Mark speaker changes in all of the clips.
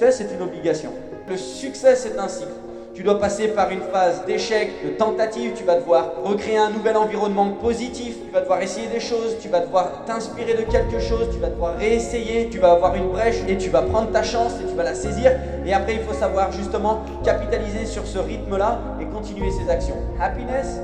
Speaker 1: succès, c'est une obligation. Le succès, c'est un cycle. Tu dois passer par une phase d'échec, de tentative, tu vas devoir recréer un nouvel environnement positif, tu vas devoir essayer des choses, tu vas devoir t'inspirer de quelque chose, tu vas devoir réessayer, tu vas avoir une brèche et tu vas prendre ta chance et tu vas la saisir. Et après, il faut savoir justement capitaliser sur ce rythme-là et continuer ses actions. Happiness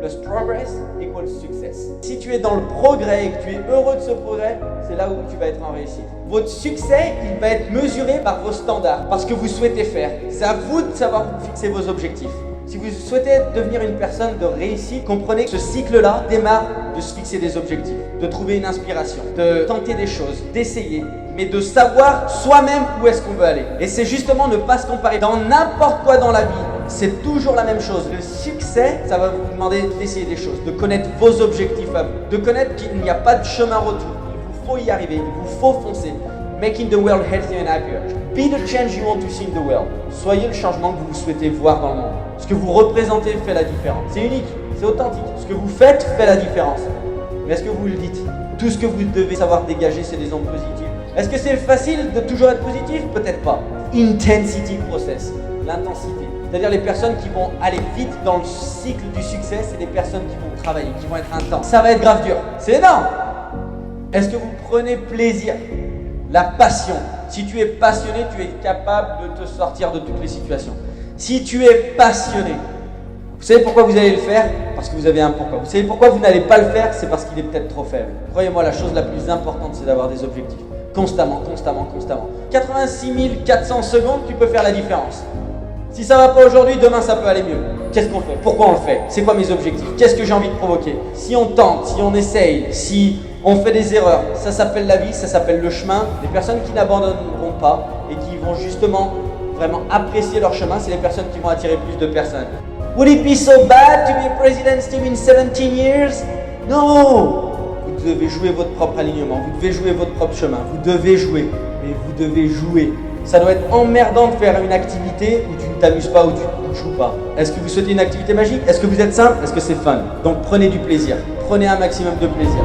Speaker 1: plus progress equals success. Si tu es dans le progrès et que tu es heureux de ce progrès, c'est là où tu vas être en réussite. Votre succès, il va être mesuré par vos standards, par ce que vous souhaitez faire. C'est à vous de savoir fixer vos objectifs. Si vous souhaitez devenir une personne de réussite, comprenez que ce cycle-là démarre de se fixer des objectifs, de trouver une inspiration, de tenter des choses, d'essayer, mais de savoir soi-même où est-ce qu'on veut aller. Et c'est justement ne pas se comparer. Dans n'importe quoi dans la vie, c'est toujours la même chose. Le succès, ça va vous demander d'essayer des choses, de connaître vos objectifs à vous, de connaître qu'il n'y a pas de chemin retour. Il vous faut y arriver, il vous faut foncer. Making the world healthier and happier. Be the change you want to see in the world. Soyez le changement que vous souhaitez voir dans le monde. Ce que vous représentez fait la différence. C'est unique, c'est authentique. Ce que vous faites fait la différence. Mais est-ce que vous le dites? Tout ce que vous devez savoir dégager, c'est des ondes positives. Est-ce que c'est facile de toujours être positif? Peut-être pas. Intensity process, l'intensité. C'est-à-dire les personnes qui vont aller vite dans le cycle du succès, c'est des personnes qui vont travailler, qui vont être intenses. Ça va être grave dur. C'est énorme. Est-ce que vous prenez plaisir? La passion. Si tu es passionné, tu es capable de te sortir de toutes les situations. Si tu es passionné, vous savez pourquoi vous allez le faire? Parce que vous avez un pourquoi. Vous savez pourquoi vous n'allez pas le faire? C'est parce qu'il est peut-être trop faible. Croyez-moi, la chose la plus importante, c'est d'avoir des objectifs. Constamment, constamment, constamment. 86 400 secondes, tu peux faire la différence. Si ça va pas aujourd'hui, demain ça peut aller mieux. Qu'est-ce qu'on fait? Pourquoi on le fait? C'est quoi mes objectifs? Qu'est-ce que j'ai envie de provoquer? Si on tente, si on essaye, si on fait des erreurs, ça s'appelle la vie, ça s'appelle le chemin. Les personnes qui n'abandonneront pas et qui vont justement vraiment apprécier leur chemin, c'est les personnes qui vont attirer plus de personnes. Would it be so bad to be a president's team in 17 years? No! Vous devez jouer votre propre alignement, vous devez jouer votre propre chemin, vous devez jouer, mais vous devez jouer. Ça doit être emmerdant de faire une activité où tu ne t'amuses pas, où tu ne joues pas. Est-ce que vous souhaitez une activité magique? Est-ce que vous êtes simple? Est-ce que c'est fun? Donc prenez du plaisir, prenez un maximum de plaisir.